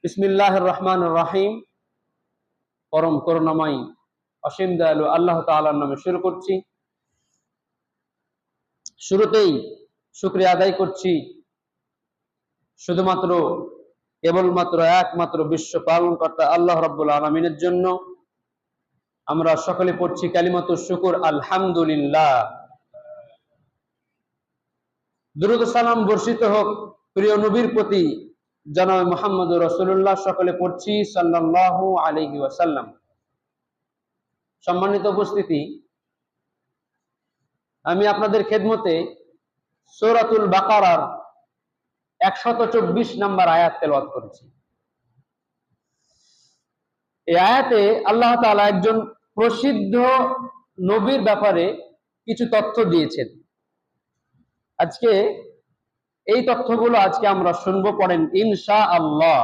বিসমিল্লাহির রহমানির রহিম। পরম করুণাময় অসীম দয়ালু আল্লাহ তাআলার নামে শুরু করছি। শুরুতেই শুকরিয়া আদায় করছি শুধুমাত্র কেবলমাত্র একমাত্র বিশ্ব পালনকর্তা আল্লাহ রাব্বুল আলামিনের জন্য। আমরা সকলে পড়ছি কালিমাতুশ শুকর, আলহামদুলিল্লাহ। দুরূদ ও সালাম বর্ষিত হোক প্রিয় নবীর প্রতি, জনাবে মুহাম্মদুর রাসূলুল্লাহ। সকলে পড়ছি সাল্লাল্লাহু আলাইহি ওয়াসাল্লাম। সম্মানিত উপস্থিতি, আমি আপনাদের খেদমতে সূরাতুল বাকারার 124 নম্বর আয়াত তেলাওয়াত করেছি। এই আয়াতে আল্লাহ তাআলা একজন প্রসিদ্ধ নবীর ব্যাপারে কিছু তথ্য দিয়েছেন। আজকে এই তথ্যগুলো আমরা শুনবো। পড়েন ইনশাআল্লাহ।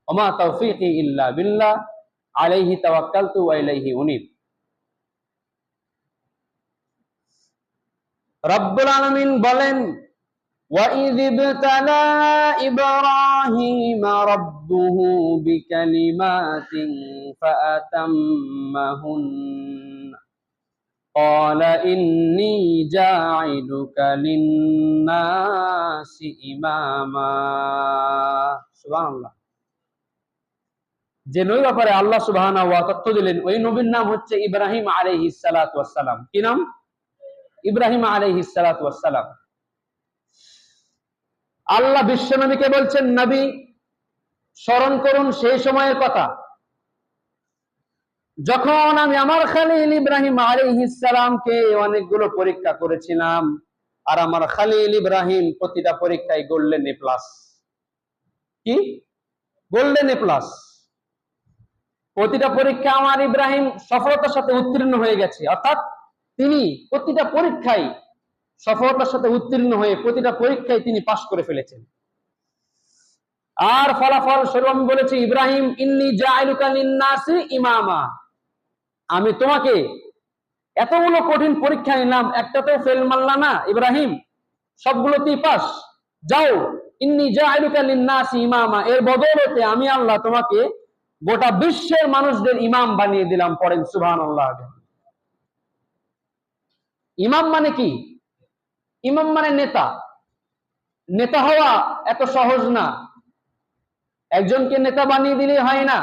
ওমা তাওফীকি ইল্লা বিল্লাহ আলাইহি তাওয়াক্কালতু ওয়া ইলাইহি উনীব। রব্বুল আলামিন বলেন, وَإِذِ ابْتَلَى إِبْرَاهِيمَ رَبُّهُ بِكَلِمَاتٍ فَأَتَمَّهُنَّ قَالَ إِنِّي جَاعِلُكَ لِلنَّاسِ إِمَامًا। সুবহানাল্লাহ। যে নবীর ব্যাপারে আল্লাহ সুবহানাহু ওয়া তাআলা তথ্য দিলেন, ওই নবীর নাম হচ্ছে ইব্রাহিম আলাইহিস সালাতু ওয়াস সালাম। কি নাম? ইব্রাহিম আলাইহিস সালাতু ওয়াস সালাম। আল্লাহ বিশ্ব নবীকে বলছেন, নবী স্মরণ করুন সেই সময়ের কথা যখন আমি আমার খলিল ইব্রাহিম আলাইহিস সালামকে অনেকগুলো পরীক্ষা করেছিলাম, আর আমার খলিল ইব্রাহিম প্রতিটা পরীক্ষায় গোল্ডেন এ প্লাস। কি? Golden A plus. প্রতিটা পরীক্ষা আমার ইব্রাহিম সফলতার সাথে উত্তীর্ণ হয়ে গেছে। অর্থাৎ তিনি প্রতিটা পরীক্ষায় সফলতার সাথে উত্তীর্ণ হয়ে প্রতিটা পরীক্ষায় তিনি পাশ করে ফেলেছেন। আর ফলাফল স্বরূপ আমি বলেছি, ইব্রাহিম ইন্নী জাইলুকা লিন্নাসি ইমামা। আমি তোমাকে এতগুলো কঠিন পরীক্ষা নিলাম, একটাতেও ফেল মারলা না ইব্রাহিম, সবগুলোতেই পাস। যাও, ইন্নী জাইলুকা লিন্নাসি ইমামা, এর বদৌলতে আমি আল্লাহ তোমাকে গোটা বিশ্বের মানুষদের ইমাম বানিয়ে দিলাম। পড়েন সুবহানাল্লাহ। ইমাম মানে কি? ইমাম মানে নেতা। নেতা হওয়া এত সহজ না। একজনকে নেতা বানিয়ে দিলে হয় না।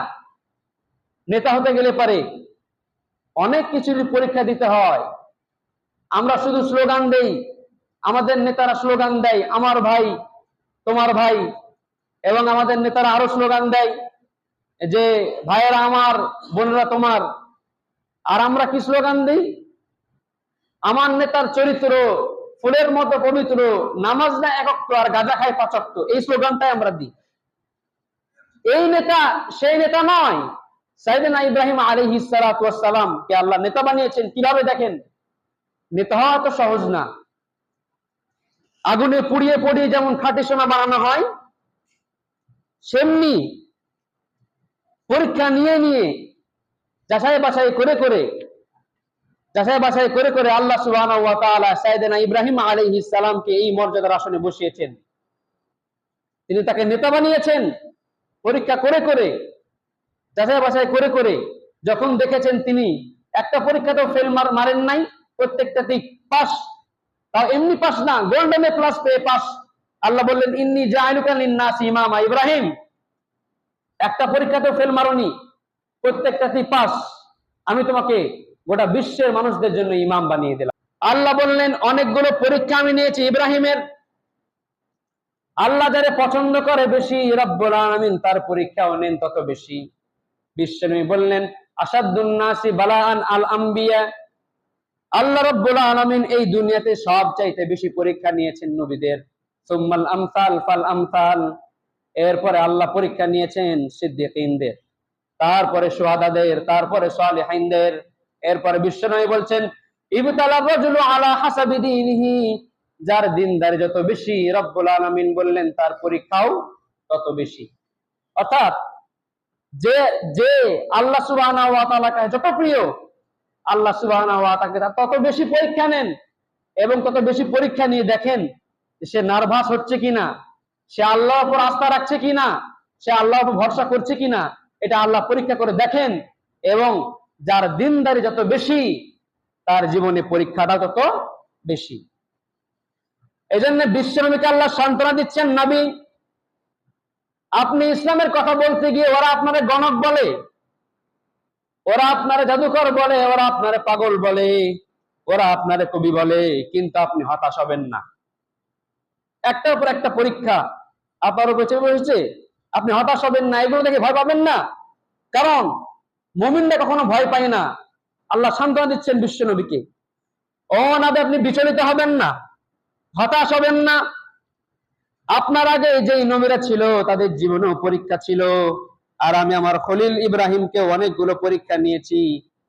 নেতা হতে গেলে পারে অনেক কিছুর পরীক্ষা দিতে হয়। আমরা শুধু স্লোগান দেই, আমাদের নেতারা স্লোগান দেয় আমার ভাই তোমার ভাই, এবং আমাদের নেতারা আরো স্লোগান দেয় যে ভাইয়েরা আমার, বোনেরা তোমার। আর আমরা কি স্লোগান দিই? আমার নেতার চরিত্র ফুলের মতো পবিত্র, নামাজ না এক ওয়াক্ত আর গাঁজা খায় 5 ওয়াক্ত। এই স্লোগানটাই আমরা দিই। এই নেতা সেই নেতা নয়। সাইয়েদনা ইব্রাহিম আলাইহিস সালাতু ওয়াস সালাম কে আল্লাহ নেতা বানিয়েছেন কিভাবে দেখেন। নেতা হওয়া তো সহজ না। আগুনে পুড়িয়ে পুড়িয়ে যেমন খাঁটি সোনা বানানো হয়, সেমনি পরীক্ষা নিয়ে নিয়ে যাচাই বাছাই করে করে আল্লাহ সুবহানাহু ওয়া তাআলা সাইয়েদনা ইব্রাহিম আলাইহিস সালামকে এই মর্যাদার আসনে বসিয়েছেন। তিনি তাকে নেতা বানিয়েছেন পরীক্ষা করে করে, যাচাই বাছাই করে করে। যখন দেখেছেন তিনি একটা পরীক্ষাতেও ফেল মারেন নাই, প্রত্যেকটাতেই পাস। তাও এমনি পাস না, গোল্ডেন এ প্লাস পেয়ে পাস। আল্লাহ বললেন, ইন্নী জাইলুকা লিন্নাসি ইমামা। ইব্রাহিম, একটা পরীক্ষাতেও ফেল মারোনি, প্রত্যেকটাতেই পাস। আমি তোমাকে গোটা বিশ্বের মানুষদের জন্য ইমাম বানিয়ে দিলাম। আল্লাহ বললেন, অনেকগুলো পরীক্ষা আমি নিয়েছি ইব্রাহিমের। আল্লাহ যারে পছন্দ করে বেশি, রব্বুল আলামিন তার পরীক্ষাও নেন তত বেশি। বিশ্বনবী বললেন, আসাদুন নাসি বালাআন আল আম্বিয়া। আল্লাহ রব্বুল আলামিন এই দুনিয়াতে সবচাইতে বেশি পরীক্ষা নিয়েছেন নবীদের। সুম্মাল আমসাল ফাল আমসাল। এরপরে আল্লাহ পরীক্ষা নিয়েছেন সিদ্দিকীনদের, তারপরে শুহাদাদের, তারপরে সালিহিনদের। এরপরে বিশ্বনবী বলছেন, ইবতালা রাজুলু আলা হাসাবি দীনিহি। যার দিনদার যত বেশি, রব্বুল আলামিন বললেন তার পরীক্ষাও তত বেশি। অর্থাৎ যে যে আল্লাহ সুবহানাহু ওয়া তাআলা কাছে যত প্রিয়, আল্লাহ সুবহানাহু ওয়া তাআলা তত বেশি পরীক্ষা নেন। এবং তত বেশি পরীক্ষা নিয়ে দেখেন সে নার্ভাস হচ্ছে কিনা, সে আল্লাহর উপর আস্থা রাখছে কিনা, সে আল্লাহর উপর ভরসা করছে কিনা এটা আল্লাহ পরীক্ষা করে দেখেন, এবং যার দিনদারি যত বেশি তার জীবনে পরীক্ষাটা তত বেশি। এই জন্য বিশ্বনবীকে আল্লাহ সান্ত্বনা দিচ্ছেন, নবী আপনি ইসলামের কথা বলতে গিয়ে ওরা আপনারে গণক বলে, ওরা আপনারে জাদুকর বলে, ওরা আপনারে পাগল বলে, ওরা আপনারে কবি বলে, কিন্তু আপনি হতাশ হবেন না। একটার উপর একটা পরীক্ষা আপনার উপর চেপে বসেছে, আপনি হতাশ হবেন না, এগুলো দেখে ভয় পাবেন না। কারণ মুমিনরা কখনো ভয় পায় না। আল্লাহ সান্ত্বনা দিচ্ছেন বিশ্ব নবীকে, ও নবী আপনি বিচলিত হবেন না, হতাশ হবেন না। আপনার আগে যেই নবীরা ছিল তাদের জীবনেও পরীক্ষা ছিল, আর আমি আমার খলিল ইব্রাহিমকে অনেকগুলো পরীক্ষা নিয়েছি,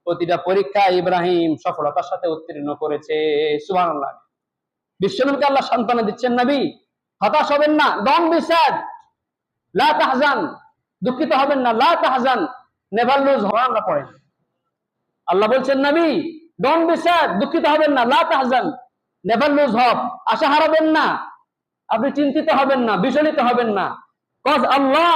প্রতিটা পরীক্ষা ইব্রাহিম সফলতার সাথে উত্তীর্ণ করেছে। সুবহানাল্লাহ। বিশ্বনবীকে আল্লাহ সান্ত্বনা দিচ্ছেন, নবী হতাশ হবেন না, ডোন্ট বি স্যাড, লা তাহজান, দুঃখিত হবেন না, লা তাহজান, নেভার লুজ হোপ। আমরা পড়েন আল্লাহ বলছেন, নবী ডোন্ট বি স্যাড, দুঃখিত হবেন না, লা তাহজান, নেভার লুজ হোপ, আশা হারাবেন না, আপনি চিন্তিত হবেন না, বিচলিত হবেন না। Cause Allah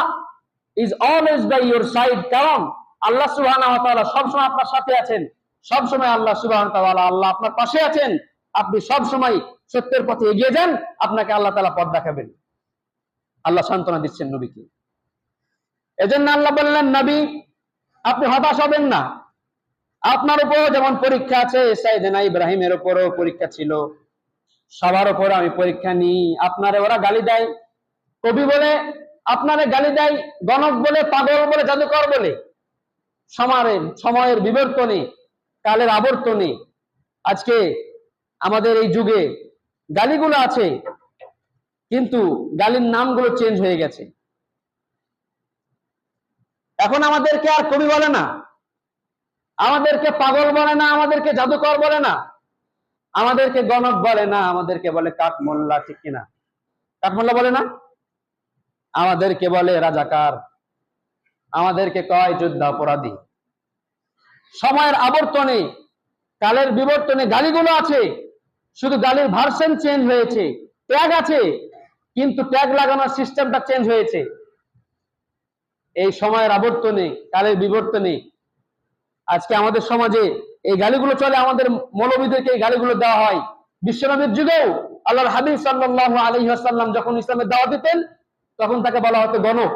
is always by your side, কারণ আল্লাহ সুবহানাহু ওয়া তাআলা সবসময় আপনার সাথে আছেন। সবসময় আল্লাহ সুবহানাহু ওয়া তাআলা আল্লাহ আপনার পাশে আছেন। আপনি সবসময় সত্যের পথে এগিয়ে যান, আপনাকে আল্লাহ তাআলা পথ দেখাবেন। আল্লাহ সান্ত্বনা দিচ্ছেন নবীকে। এজন্য আল্লাহ বললেন, নবী আপনি হতাশ হবেন না, আপনার উপর যেমন পরীক্ষা আছে, সাইয়েদনা ইব্রাহিমের উপরও পরীক্ষা ছিল, সবার উপর আমি পরীক্ষা নিই। আপনারে ওরা গালি দেয়, কবি বলে, আপনারে গালি দেয়, গণক বলে, পাগল বলে, জাদুকর বলে। সময়ের বিবর্তনে, কালের আবর্তনে আজকে আমাদের এই যুগে গালিগুলো আছে, কিন্তু গালির নামগুলো চেঞ্জ হয়ে গেছে। এখন আমাদেরকে আর কবি বলে না, আমাদেরকে পাগল বলে না, আমাদেরকে জাদুকর বলে না, আমাদেরকে গণক বলে না, আমাদেরকে বলে কাঠমোল্লা, ঠিক কিনা? কাঠমোল্লা বলে না, আমাদেরকে বলে রাজাকার, আমাদেরকে কয় যুদ্ধাপরাধী। সময়ের আবর্তনে, কালের বিবর্তনে গালিগুলো আছে, শুধু গালির ভার্সন চেঞ্জ হয়েছে, ট্যাগ আছে, কিন্তু ট্যাগ লাগানোর সিস্টেমটা চেঞ্জ হয়েছে। এই সময়ের আবর্তনে, কালের বিবর্তনে আজকে আমাদের সমাজে এই গালিগুলো চলে, আমাদের মৌলবীদেরকে এই গালিগুলো দেওয়া হয়। বিশ্বনবীর যুগেও আল্লাহর হাবিব সাল্লাল্লাহু আলাইহি ওয়াসাল্লাম যখন ইসলামের দাওয়াত দিতেন, তখন তাকে বলা হতো গণক,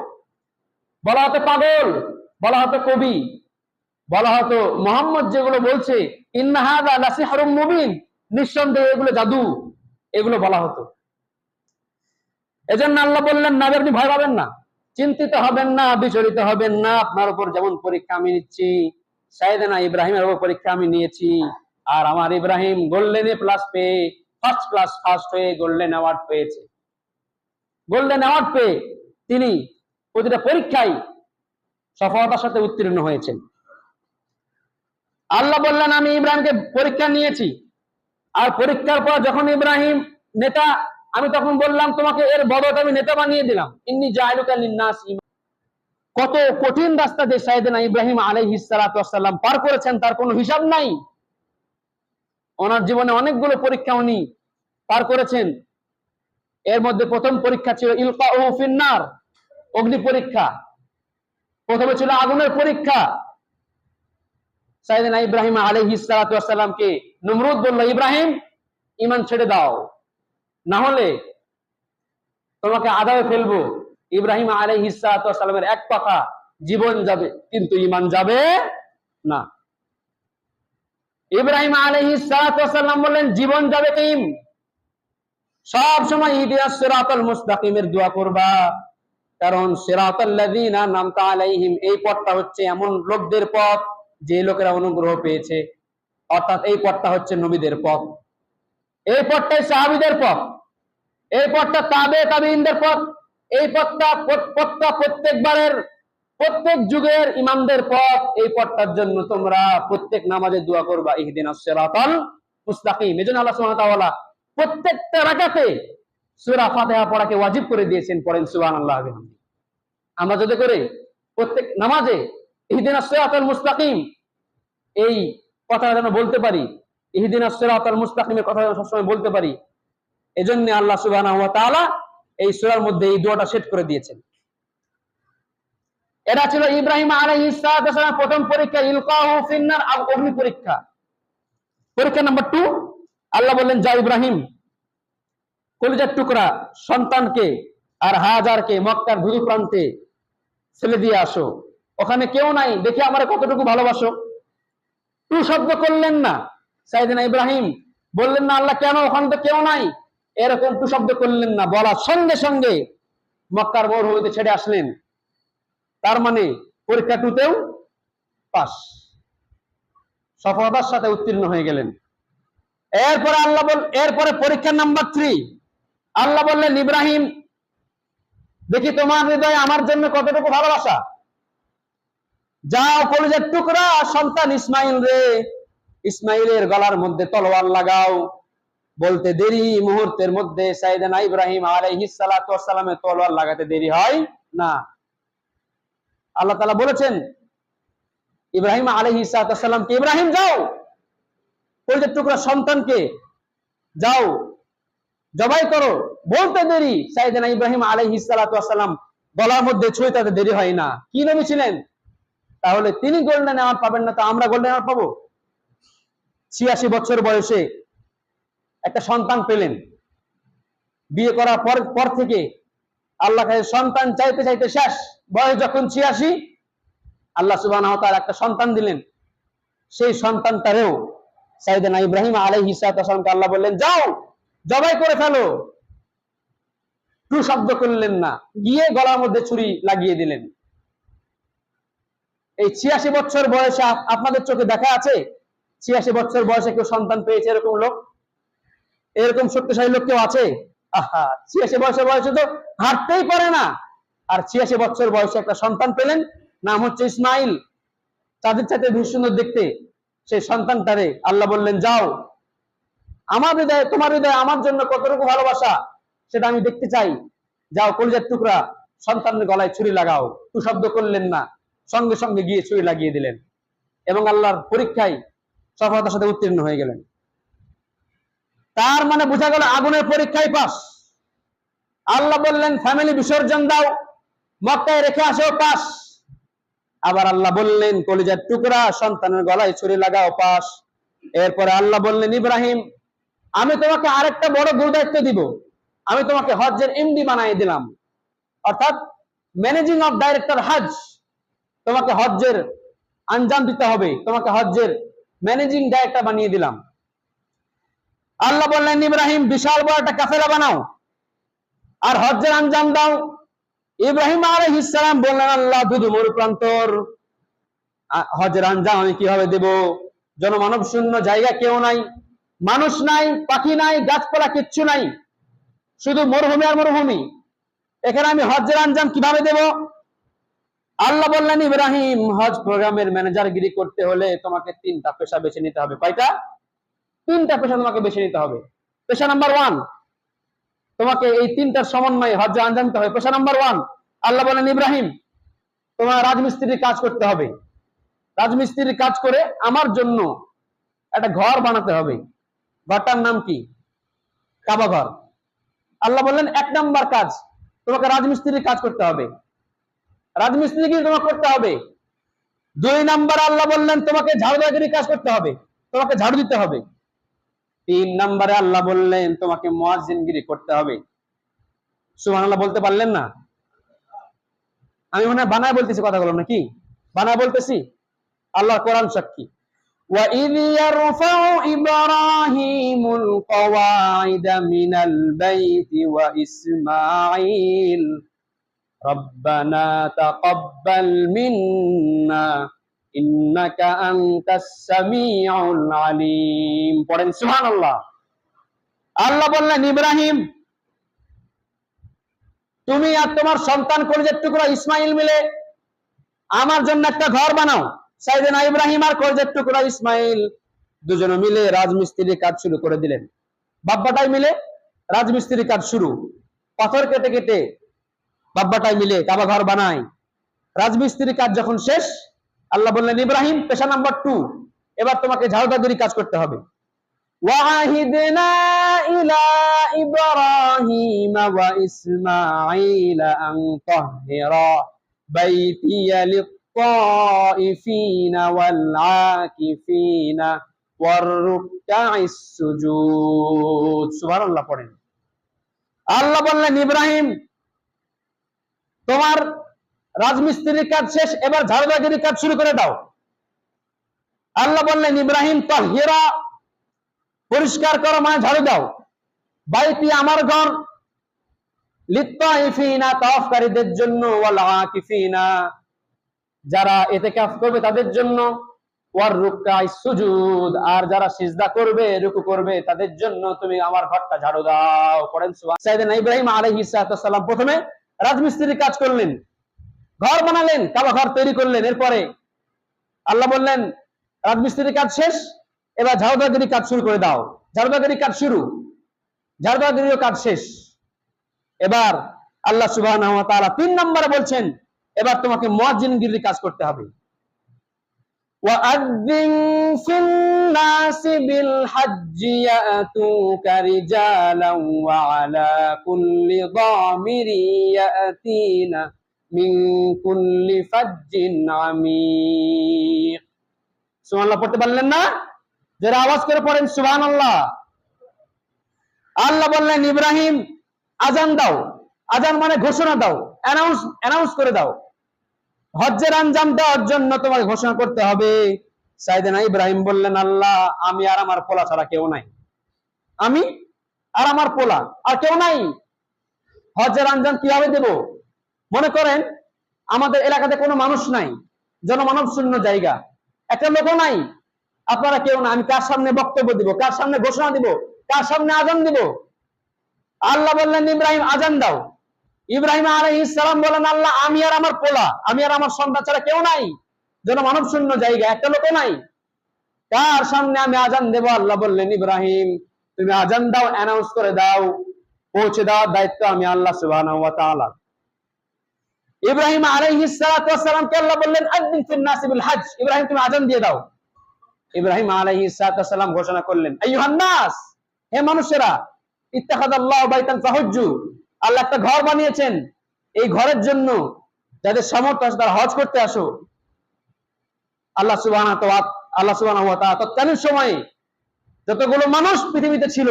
বলা হতো পাগল, বলা হতো কবি, বলা হতো মুহাম্মদ যেগুলো বলছে ইন্না হাযা লাসিহরুম মুবিন, নিঃসন্দেহে এগুলো জাদু, এগুলো বলা হতো। এজন্য আল্লাহ বললেন, নবী আপনি ভয় পাবেন না, চিন্তিত হবেন না, বিচলিত হবেন না। আপনার উপর যেমন পরীক্ষা আমি নিচ্ছি, সাইয়েদনা ইব্রাহিমের উপর পরীক্ষা আমি নিয়েছি, আর আমার ইব্রাহিম গোল্ডেন এ প্লাস পেয়ে ফার্স্ট ক্লাস ফার্স্ট হয়ে গোল্ডেন অ্যাওয়ার্ড পেয়েছে। গোল্ডেন অ্যাওয়ার্ড পেয়ে তিনি প্রতিটা পরীক্ষায় সফলতার সাথে উত্তীর্ণ হয়েছেন। আল্লাহ বললেন, আমি ইব্রাহিমকে পরীক্ষা নিয়েছি, আর পরীক্ষার পর যখন ইব্রাহিম নেতা, আমি তখন বললাম তোমাকে এর বদলে আমি নেতা বানিয়ে দিলাম, ইন্নী জাইলুকা লিন্নাস। কত কঠিন রাস্তা যে সাইয়েদনা ইব্রাহিম আলাইহিস সালাতু ওয়াস সালাম পার করেছেন তার কোনো হিসাব নাই। ওনার জীবনে অনেকগুলো পরীক্ষা উনি পার করেছেন। এর মধ্যে প্রথম পরীক্ষা ছিল ইলকাউ ফিন্নার, অগ্নি পরীক্ষা। প্রথমে ছিল আগুনের পরীক্ষা। সাইয়েদনা ইব্রাহিম আলাইহিস সালাতু ওয়াস সালামকে নমরুদ বলল, ইব্রাহিম ঈমান ছেড়ে দাও, না হলে তোমাকে আযাবে ফেলবো। ইব্রাহিম আলাইহিস সালাতু ওয়াস সালামের এক কথা, জীবন যাবে কিন্তু ঈমান যাবে না। ইব্রাহিম আলাইহিস সালাতু ওয়াস সালাম বললেন, জীবন যাবে কিম, সব সময় ইহদিনাস সিরাতাল মুস্তাকিমের দোয়া করবা, কারণ সিরাতাল লাযিনা আন'আমতা আলাইহিম, এই পথটা হচ্ছে এমন লোকদের পথ যে লোকেরা অনুগ্রহ পেয়েছে, অর্থাৎ এই পথটা হচ্ছে নবীদের পথ, এই পথটাই সাহাবীদের পথ, এই পথটা তাবেঈনদের পথ, এই পথটা প্রত্যেকবারের প্রত্যেক যুগের ইমামদের পথ। এই পথটার জন্য তোমরা প্রত্যেক নামাজে দোয়া করবা, ইহদিনাস সিরাতাল মুস্তাকিম। এজন্য আল্লাহ সুবহানাহু ওয়া তাআলা প্রত্যেকটা রাকাতে সূরা ফাতিহা পড়াকে ওয়াজিব করে দিয়েছেন। পড়েন সুবহানাল্লাহ। আমরা যাতে করে প্রত্যেক নামাজে ইহদিনাস সিরাতাল মুস্তাকিম এই কথাটা যেন বলতে পারি, ইহদিনাস সিরাতাল মুস্তাকিমের কথা যেন সবসময় বলতে পারি, এজন্য আল্লাহ সুবহানাহু ওয়া তাআলা এই সূরার মধ্যে এই দোয়াটা সেট করে দিয়েছেন। এরা ছিল ইব্রাহিম আলাইহিস সালামের প্রথম পরীক্ষা, ইলকাহু ফিন্নার, অগ্নি পরীক্ষা। পরীক্ষা নাম্বার 2, আল্লাহ বললেন যাও ইব্রাহিম, কলিজার টুকরা সন্তানকে আর হাজারকে মক্কার ধুধু প্রান্তে ছেলে দিয়ে আসো, ওখানে কেউ নাই, দেখি আমার কতটুকু ভালোবাসো। টু শব্দ করলেন না সাইয়েদনা ইব্রাহিম, বললেন না আল্লাহ কেন, ওখানে তো কেউ নাই, এরকম টু শব্দ করলেন না, বলার সঙ্গে সঙ্গে মক্কার মরুভূমিতে ছেড়ে আসলেন। তার মানে পরীক্ষা 2তেও পাস, সফলতার সাথে উত্তীর্ণ হয়ে গেলেন। এরপরে পরীক্ষা নাম্বার 3, আল্লাহ বললেন ইব্রাহিম দেখি তোমার হৃদয়ে আমার জন্য কতটুকু ভালোবাসা, যাও কলিজার টুকরা সন্তান ইসমাইল রে, ইসমাইলের গলার মধ্যে তলোয়ার লাগাও। বলতে দেরি, মুহূর্তের মধ্যে সাইয়েদনা ইব্রাহিম আলাইহিস সালাতু ওয়াস সালামের তলোয়ার লাগাতে দেরি হয় না। আল্লাহ তাআলা বলেছেন ইব্রাহিম আলাইহিস সালাতু ওয়াস সালামকে, ইব্রাহিম যাও কলিজার টুকরা সন্তানকে যাও জবাই করো। বলতে দেরি, সাইয়েদনা ইব্রাহিম আলাইহিস সালাতু ওয়াস সালাম গলার মধ্যে ছুঁয়ে তাতে দেরি হয় না। কি নবী ছিলেন? তাহলে তিনি গোল্ডেন অ্যাওয়ার্ড পাবেন না তো আমরা গোল্ডেন অ্যাওয়ার্ড পাবো? 86 বছর বয়সে একটা সন্তান পেলেন, বিয়ে করার পর থেকে আল্লাহ কাছে সন্তান চাইতে চাইতে শেষ, বয়স যখন 86 আল্লাহ সুবহানাহু ওয়া তাআলা একটা সন্তান দিলেন। সেই সন্তানটারেও সাইয়েদনা ইব্রাহিম আলাইহিস সালামকে আল্লাহ বললেন যাও জবাই করে ফেলো। টু শব্দ করলেন না, গিয়ে গলার মধ্যে ছুরি লাগিয়ে দিলেন। এই 86 বছর বয়সে আপনাদের চোখে দেখা আছে 86 বছর বয়সে কেউ সন্তান পেয়েছে এরকম লোক? এরকম শক্তিশালী লোক কেউ আছে? আহা, 86 বয়সে তো হাঁটতেই পারে না, আর 86 বছর বয়সে একটা সন্তান পেলেন, নাম হচ্ছে ইসমাইল, চাঁদের চাইতে বেশি সুন্দর দেখতে। সেই সন্তানটারে আল্লাহ বললেন যাও, আমার হৃদয়ে তোমার হৃদয়ে আমার জন্য কতটুকু ভালোবাসা সেটা আমি দেখতে চাই, যাও কলিজার টুকরা সন্তানের গলায় ছুরি লাগাও। টু শব্দ করলেন না, সঙ্গে সঙ্গে গিয়ে ছুরি লাগিয়ে দিলেন এবং আল্লাহর পরীক্ষায় সফলতার সাথে উত্তীর্ণ হয়ে গেলেন। তার মানে বোঝা গেল আগুনের পরীক্ষায় পাস। আল্লাহ বললেন ফ্যামিলি বিসর্জন দাও, মক্কায় রেখে আসো, পাস। আবার আল্লাহ বললেন কলিজার টুকরা সন্তানের গলায় ছুরি লাগাও, পাস। এরপরে আল্লাহ বললেন ইব্রাহিম আমি তোমাকে আরেকটা বড় গুরু দায়িত্ব দিব, আমি তোমাকে হজ্জের এমডি বানিয়ে দিলাম, অর্থাৎ ম্যানেজিং অফ ডাইরেক্টর হজ। তোমাকে হজ্জের আঞ্জাম দিতে হবে, তোমাকে হজ্জের ম্যানেজিং ডাইরেক্টর বানিয়ে দিলাম। আল্লাহ বললেন ইব্রাহিম বিশাল বড় একটা কাফেলা বানাও আর হজ্জের আঞ্জাম দাও। ইব্রাহিম আলাইহিস সালাম বললেন আল্লাহ ধুধু মরু প্রান্তর, হজ্জের আঞ্জাম আমি কিভাবে দেব? জনমানব শূন্য জায়গা, কেউ নাই, মানুষ নাই, পাখি নাই, গাছপালা কিচ্ছু নাই, শুধু মরুভূমি আর মরুভূমি, এখানে আমি হজ্জের আঞ্জাম কিভাবে দেব? আল্লাহ বললেন ইব্রাহিম হজ প্রোগ্রামের ম্যানেজারগিরি করতে হলে তোমাকে 3টা পেশা বেছে নিতে হবে। কয়টা? 3টা পেশা তোমাকে বেছে নিতে হবে। পেশা নাম্বার 1, তোমাকে এই 3টার সমন্বয়ে হজ্জে আঞ্জাম দিতে হবে। পেশা নাম্বার 1, আল্লাহ বলেন ইব্রাহিম তোমার রাজমিস্ত্রির কাজ করতে হবে, রাজমিস্ত্রির কাজ করে আমার জন্য একটা ঘর বানাতে হবে। ঘরটার নাম কি? কাবা ঘর। আল্লাহ বললেন 1 নাম্বার কাজ, তোমাকে রাজমিস্ত্রির কাজ করতে হবে, রাজমিস্ত্রি কি তোমাকে করতে হবে। 2 নাম্বার আল্লাহ বললেন তোমাকে ঝাড়ুদারগিরি কাজ করতে হবে, তোমাকে ঝাড়ু দিতে হবে। 3 নাম্বারে আল্লাহ বললেন তোমাকে মুয়াজ্জিনগিরি করতে হবে। সুবহানাল্লাহ বলতে পারলেন না? আমি মনে হয় বানায় বলতেছি কথাগুলো, নাকি বানায় বলতেছি? আল্লাহ কোরআন সাক্ষী। وَإِذْ يَرْفَعُ إِبْرَاهِيمُ الْقَوَاعِدَ مِنَ الْبَيْتِ وَإِسْمَاعِيلُ رَبَّنَا تَقَبَّلْ مِنَّا إِنَّكَ أَنْتَ السَّمِيعُ الْعَلِيمُ। পড়েন সুবহানাল্লাহ। আল্লাহ বললেন ইব্রাহিম তুমি আর তোমার সন্তান কলিজার টুকরা ইসমাইল মিলে আমার জন্য একটা ঘর বানাও। সাইয়েদনা ইব্রাহিম আর কলিজার টুকরা ইসমাইল দুজনে মিলে রাজমিস্ত্রির কাজ শুরু করে দিলেন। বাব্বাটাই মিলে রাজমিস্ত্রির কাজ শুরু, পাথর কেটে কেটে বাব্বাটাই মিলে কাবা ঘর বানায়। রাজমিস্ত্রির কাজ যখন শেষ আল্লাহ বললেন ইব্রাহিম পেশা নাম্বার 2, এবার তোমাকে ঝাড়ুদারগিরি কাজ করতে হবে। وَعَهِدْنَا إِلَى إِبْرَاهِيمَ وَإِسْمَاعِيلَ أَنْ طَهِّرَا বাইতিয়া লিত-তাইফিনা ওয়াল আকিফিনা ওয়ার রুকআইস সুজুদ। সুবহানাল্লাহ পড়েন। আল্লাহ বললেন, ইব্রাহিম তোমার রাজমিস্ত্রির কাজ শেষ, এবার ঝাড়ুদাগিরির কাজ শুরু করে দাও। আল্লাহ বললেন, ইব্রাহিম তাহিরা পরিষ্কার করো, মানে ঝাড়ু দাও। বাইতি আমার ঘর, লিত-তাইফিনা তাওয়াফকারীদের জন্য, ওয়াল আকিফিনা যারা ইতিকাফ করবে তাদের জন্য, ওয়ার রুকআইস সুজুদ আর যারা সিজদা করবে রুকু করবে তাদের জন্য তুমি আমার ঘরটা ঝাড়ু দাও। পড়েন সুবহান। সাইয়েদনা ইব্রাহিম আলাইহিস সালাম প্রথমে রাজমিস্ত্রির কাজ করলেন, ঘর বানালেন, কাবা ঘর তৈরি করলেন। এরপরে আল্লাহ বললেন, রাজমিস্ত্রির কাজ শেষ, এবার ঝাড়ুদাগিরির কাজ শুরু করে দাও। ঝাড়ুদাগিরির কাজ শুরু, ঝাড়ুদাগিরির কাজ শেষ। এবার আল্লাহ সুবহানাহু ওয়া তাআলা 3 নম্বরে বলছেন, এবার তোমাকে মুয়াজ্জিনগিরির কাজ করতে হবে। ওয়াআযযিন ফিন-নাসি বিল-হাজ্জি ইয়াতুকা রিজালান ওয়া আলা কুল্লি দামিরি ইয়াতিনা মিন কুল্লি ফাজ্জিন আমিক। সুবহানাল্লাহ পড়তে পারলেন না? যারা আওয়াজ করে পড়েন সুবহানাল্লাহ। আল্লাহ বললেন, ইব্রাহিম আজান দাও। আজান মানে ঘোষণা দাও, অ্যানাউন্স করে দাও। হজ্জের আঞ্জাম দেওয়ার জন্য তোমাকে ঘোষণা করতে হবে। সাইয়েদনা ইব্রাহিম বললেন, আল্লাহ আমি আর আমার পোলা ছাড়া কেউ নাই, আমি আর আমার পোলা আর কেউ নাই। হজ্জের আঞ্জাম কিভাবে দেব? মনে করেন আমাদের এলাকাতে কোনো মানুষ নাই, জনমানব শূন্য জায়গা, একটা লোক নাই, আপনারা কেউ না, আমি কার সামনে বক্তব্য দিব, কার সামনে ঘোষণা দিব, কার সামনে আজান দিব? আল্লাহ বললেন, ইব্রাহিম আজান দাও। ইব্রাহিম আলাইহিস সালাম বলেন, আল্লাহ আমি আর আমার পোলা, আমি আর আমার সন্তান ছাড়া কেউ নাই, জনমানব শূন্য জায়গা, একটা লোক নাই, কার সামনে আমি আজান দেব? আল্লাহ বললেন, ইব্রাহিম তুমি আজান দাও, অ্যানাউন্স করে দাও, পৌঁছে দেওয়ার দায়িত্ব আমি আল্লাহ সুবহানাহু ওয়া তাআলা। ইব্রাহিম আলাইহিস সালাম কে আল্লাহ বললেন, আযযিন ফিন-নাসি বিল-হজ্জ, ইব্রাহিম তুমি আজান দিয়ে দাও। ইব্রাহিম আলাইহিস সালাম ঘোষণা করলেন, আইয়ুহান নাস, হে মানুষেরা, ইত্তাখাযাল্লাহু বাইতান ফাহুজ্জু, আল্লাহ একটা ঘর বানিয়েছেন, এই ঘরের জন্য যাদের সামর্থ্য আছে তারা হজ করতে আসো। আল্লাহ সুবহানাহু ওয়া তাআলা তৎকালীন সময়ে যতগুলো মানুষ পৃথিবীতে ছিল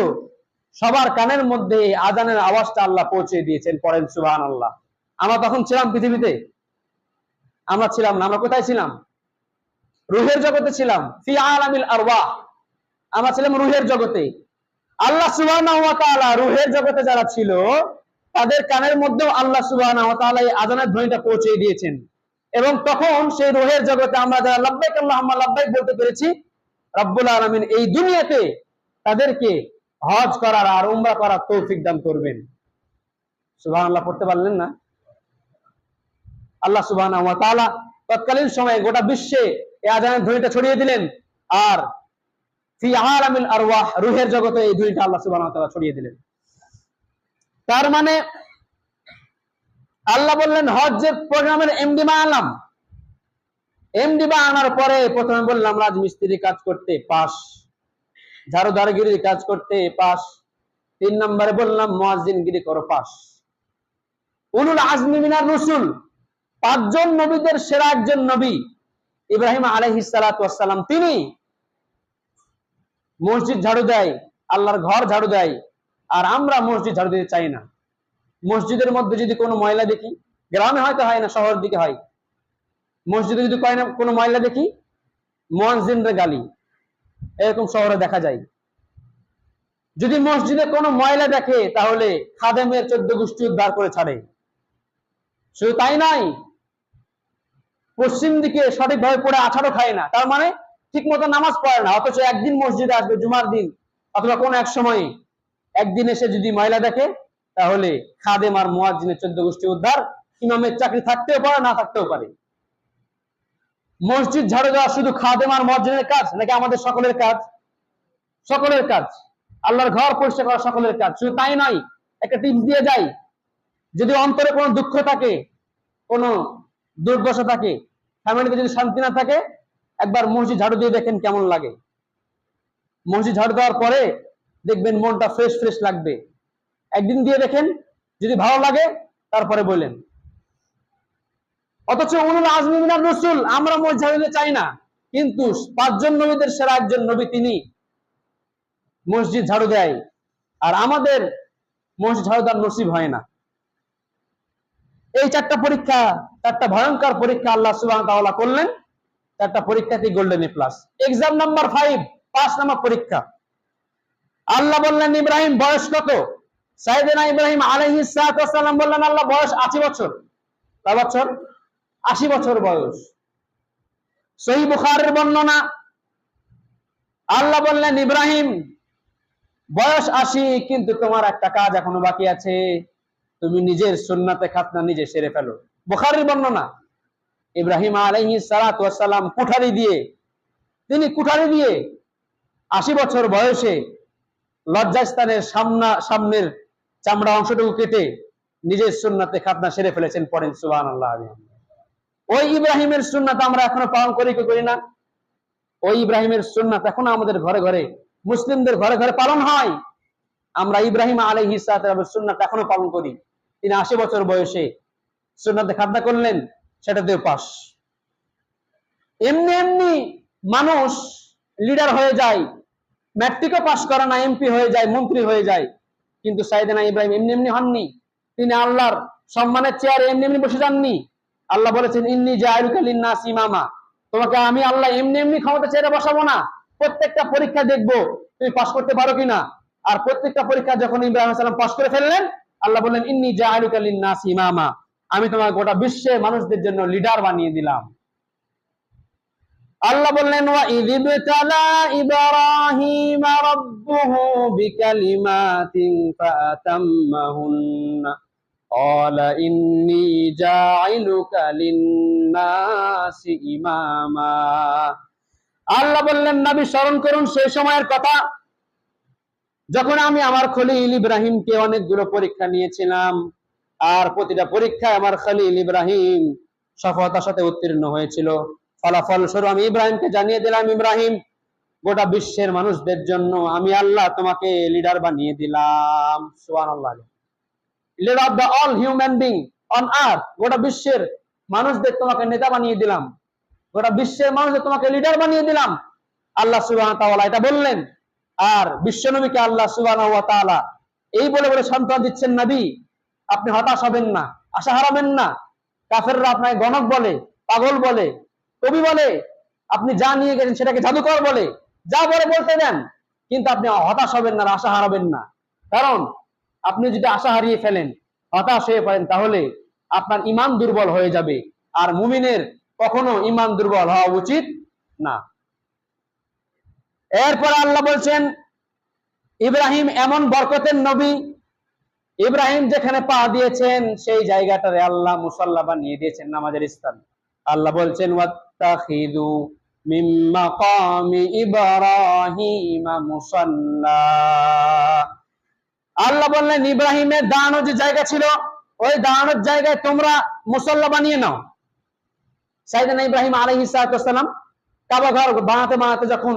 সবার কানের মধ্যে আজানের আওয়াজটা আল্লাহ পৌঁছে দিয়েছেন। পড়েন সুবহানাল্লাহ। আমরা তখন ছিলাম পৃথিবীতে? আমরা ছিলাম না। আমরা কোথায় ছিলাম? রূহের জগতে ছিলাম, ফি আলামিল আরওয়াহ। আমরা ছিলাম রূহের জগতে। আল্লাহ সুবহানাহু ওয়া তাআলা রূহের জগতে যারা ছিল তাদের কানের মধ্যেও আল্লাহ সুবহানাহু ওয়া তাআলা এই আযানের ধ্বনিটা পৌঁছে দিয়েছেন। এবং তখন সেই রূহের জগতে আমরা যারা লাব্বাইক আল্লাহুম্মা লাব্বাইক বলতে পেরেছি, রব্বুল আলামিন এই দুনিয়াতে তাদেরকে হজ করার আর উমরা করার তৌফিক দান করবেন। সুবহানাল্লাহ পড়তে পারলেন না? আল্লাহ সুবহানাহু ওয়া তাআলা তৎকালীন সময়ে গোটা বিশ্বে এই আযানের ধ্বনিটা ছড়িয়ে দিলেন। আর ফি আলামিল আরওয়াহ, রূহের জগতে এই ধ্বনিটা আল্লাহ সুবহানাহু ওয়া তাআলা ছড়িয়ে দিলেন। তার মানে আল্লাহ বললেন হজ্জের প্রোগ্রামের এমডি বানালাম। এমডি বানানোর পরে প্রথমে বললাম রাজমিস্ত্রি কাজ করতে পাস, ঝাড়ুদারগিরির কাজ করতে পাস, 3 নম্বরে বললাম মুয়াজ্জিনগিরি করো পাস। উলুল আজমি মিনার রাসূল, 5 জন নবীদের সেরা একজন নবী ইব্রাহিম আলাইহিস সালাতু ওয়াস সালাম, তিনি মসজিদ ঝাড়ু দেয়, আল্লাহর ঘর ঝাড়ু দেয়, আর আমরা মসজিদ ঝাড়ু দিতে চাই না। মসজিদের মধ্যে যদি কোনো ময়লা দেখি, গ্রামে হয়তো হয় না, শহরের দিকে হয়, মসজিদে যদি কোনো ময়লা দেখি মুয়াজ্জিনরে গালি, এরকম শহরে দেখা যায়। যদি মসজিদে কোনো ময়লা দেখে তাহলে খাদেমের 14 গোষ্ঠী উদ্ধার করে ছাড়ে। শুধু তাই নয়, পশ্চিম দিকে সঠিকভাবে পড়ে আছাড়ও খায় না, তার মানে ঠিক মতো নামাজ পড়ে না। অথচ একদিন মসজিদে আসবে জুমার দিন অথবা কোনো এক সময়, একদিন এসে যদি ময়লা দেখে তাহলে খাদেম আর মুয়াজ্জিনের 14 গোষ্ঠী উদ্ধার। ইমামের চাকরি থাকতেও পারে, না থাকতেও পারে। মসজিদ ঝাড়ু দেওয়া শুধু খাদেম আর মুয়াজ্জিনের কাজ নাকি আমাদের সকলের কাজ? সকলের কাজ। আল্লাহর ঘর পরিষ্কার করা সকলের কাজ। শুধু তাই নয়, একটা টিপস দিয়ে যাই, যদি অন্তরে কোনো দুঃখ থাকে, কোনো দুর্দশা থাকে, ফ্যামিলিতে যদি শান্তি না থাকে, একবার মসজিদ ঝাড়ু দিয়ে দেখেন কেমন লাগে। মসজিদ ঝাড়ু দেওয়ার পরে দেখবেন মনটা ফ্রেশ ফ্রেশ লাগবে। একদিন দিয়ে দেখেন, যদি ভালো লাগে তারপরে বলেন। অথচ উলুল আজমি মিনার রাসূল আমরা মসজিদ ঝাড়ু দিতে চাই না, কিন্তু 5 জন নবীদের সেরা একজন নবী তিনি মসজিদ ঝাড়ু দেয়, আর আমাদের মসজিদ ঝাড়ু দেওয়ার নসিব হয় না। এই 4টা পরীক্ষা, 4টা ভয়ঙ্কর পরীক্ষা আল্লাহ সুবহানাহু ওয়া তাআলা করলেন। 4টা পরীক্ষাতেই golden A plus. Exam number 5, 5 নম্বর পরীক্ষা। আল্লাহ বললেন ইব্রাহিম বয়স কত? সাইয়েদনা ইব্রাহিম আলাইহিস সালাতু ওয়াস সালাম বললেন আল্লাহ বয়স 80 বছর। কয় বছর? 80 বছর বয়স। সহিহ বুখারীর বর্ণনা, আল্লাহ বললেন ইব্রাহিম বয়স 80, কিন্তু তোমার একটা কাজ এখনো বাকি আছে, তুমি নিজের সুন্নাতে খাতনা নিজে সেরে ফেলো। বুখারীর বর্ণনা, ইব্রাহিম আলাইহিস সালাতু ওয়াস সালাম কুঠারি দিয়ে 80 বছর বয়সে লজ্জাস্থানের সামনের চামড়া অংশটুকু কেটে নিজের সুন্নাতে খাতনা সেরে ফেলেছেন। পড়েন সুবহানাল্লাহ। ওই ইব্রাহিমের সুন্নাত আমরা এখনো পালন করি কি করি না? ওই ইব্রাহিমের সুন্নাত এখনো আমাদের ঘরে ঘরে, মুসলিমদের ঘরে ঘরে পালন হয়। আমরা ইব্রাহিম আলাইহিস সালামের সুন্নাত এখনো পালন করি। তিনি 80 বছর বয়সে সুন্নাতে খাতনা করলেন, সেটাতেও পাস। এমনি এমনি মানুষ লিডার হয়ে যায়, ম্যাট্রিকও পাস করে না, এমপি হয়ে যায়, মন্ত্রী হয়ে যায়, কিন্তু সাইয়েদনা ইব্রাহিম এমনি এমনি হননি। তিনি আল্লাহর সম্মানের চেয়ারে এমনি এমনি বসে যাননি। আল্লাহ বলেছেন ইন্নী জাইলুকা লিন-নাস ইমামা, তোমাকে আমি আল্লাহ এমনি এমনি ক্ষমতা চেয়ারে বসাবো না, প্রত্যেকটা পরীক্ষা দেখবো তুমি পাস করতে পারো কিনা। আর প্রত্যেকটা পরীক্ষা যখন ইব্রাহিম আলাইহিস সালাম পাস করে ফেললেন, আল্লাহ বললেন ইন্নী জাইলুকা লিন-নাস ইমামা, আমি তোমাকে গোটা বিশ্বের মানুষদের জন্য লিডার বানিয়ে দিলাম। আল্লাহ বললেন ওয়া ইযিবতালা ইব্রাহিম রাব্বুহু বিকালিমাতিন ফাতাম্মাহুন্না ক্বালা ইন্নী জাইলুকা লিন-নাসি ইমামা। আল্লাহ বললেন নবী স্মরণ করুন সেই সময়ের কথা যখন আমি আমার খলিল ইব্রাহিমকে অনেকগুলো পরীক্ষা নিয়েছিলাম, আর প্রতিটা পরীক্ষায় আমার খলিল ইব্রাহিম সফলতার সাথে উত্তীর্ণ হয়েছিল। ফলাফল স্বরূপ আমি ইব্রাহিমকে জানিয়ে দিলাম, ইব্রাহিম গোটা বিশ্বের মানুষদের জন্য আমি আল্লাহ তোমাকে লিডার বানিয়ে দিলাম। সুবহানাল্লাহ। Leader of the all human being on earth, গোটা বিশ্বের মানুষদের তোমাকে নেতা বানিয়ে দিলাম, গোটা বিশ্বের মানুষদের তোমাকে লিডার বানিয়ে দিলাম। আল্লাহ সুবহানাহু ওয়া তাআলা এটা বললেন। আর বিশ্বনবীকে আল্লাহ সুবহানাহু ওয়া তাআলা এই বলে বলে সান্ত্বনা দিচ্ছেন, নবী আপনি হতাশ হবেন না, আশা হারাবেন না। কাফেররা আপনাকে গণক বলে, পাগল বলে, কবি বলে, আপনি যা নিয়ে গেছেন সেটাকে জাদুকর বলে, যা বলে বলতে দেন, কিন্তু আপনি হতাশ হবেন না, আশা হারাবেন না। কারণ আপনি যদি আশা হারিয়ে ফেলেন, হতাশ হয়ে পড়েন, তাহলে আপনার ঈমান দুর্বল হয়ে যাবে। আর মুমিনের কখনো ঈমান দুর্বল হওয়া উচিত না। এরপর আল্লাহ বলছেন ইব্রাহিম এমন বরকতের নবী, ইব্রাহিম যেখানে পা দিয়েছেন সেই জায়গাটারে আল্লাহ মুসাল্লা বানিয়ে দিয়েছেন, নামাজের স্থান। আল্লাহ বলছেন ওয়াত্তাখিযু মিন মাকামি ইব্রাহিমা মুসাল্লা। আল্লাহ বললেন ইব্রাহিমের দাঁড়ানোর যে জায়গা ছিল, ওই দাঁড়ানোর জায়গায় তোমরা মুসাল্লা বানিয়ে নাও। সাইয়েদনা ইব্রাহিম আলাইহিস সালাম কাবা ঘর বানাতে বানাতে যখন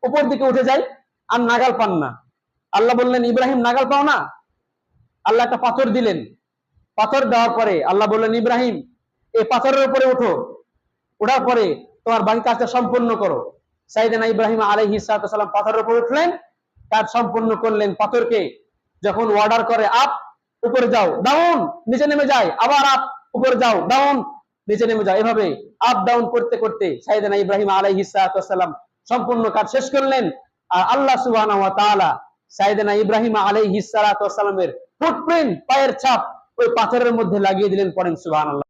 উপর দিকে উঠে যায় আর নাগাল পান না, আল্লাহ বললেন ইব্রাহিম নাগাল পাও না? আল্লাহ একটা পাথর দিলেন। পাথর দেওয়ার পরে আল্লাহ বললেন ইব্রাহিম এই পাথরের উপরে ওঠো, ওঠার পরে তোমার বাকি কাজটা সম্পূর্ণ করো। সাইয়েদনা ইব্রাহিম আলাইহিস সালাম পাথরের উপর উঠলেন, কাজ সম্পূর্ণ করলেন। পাথরকে যখন অর্ডার করে আপ উপরে যাও, ডাউন নিচে নেমে যায়, আবার আপ উপরে যাও, ডাউন নিচে নেমে যাও, এভাবে আপ ডাউন করতে করতে সাইয়েদনা ইব্রাহিম আলাইহিস সালাম সম্পূর্ণ কাজ শেষ করলেন। আর আল্লাহ সুবহানাহু ওয়া তাআলা সাইয়েদনা ইব্রাহিম আলাইহিস সালামের ফুটপ্রিন্ট, পায়ের ছাপ ওই পাথরের মধ্যে লাগিয়ে দিলেন। পড়েন সুবহানাল্লাহ।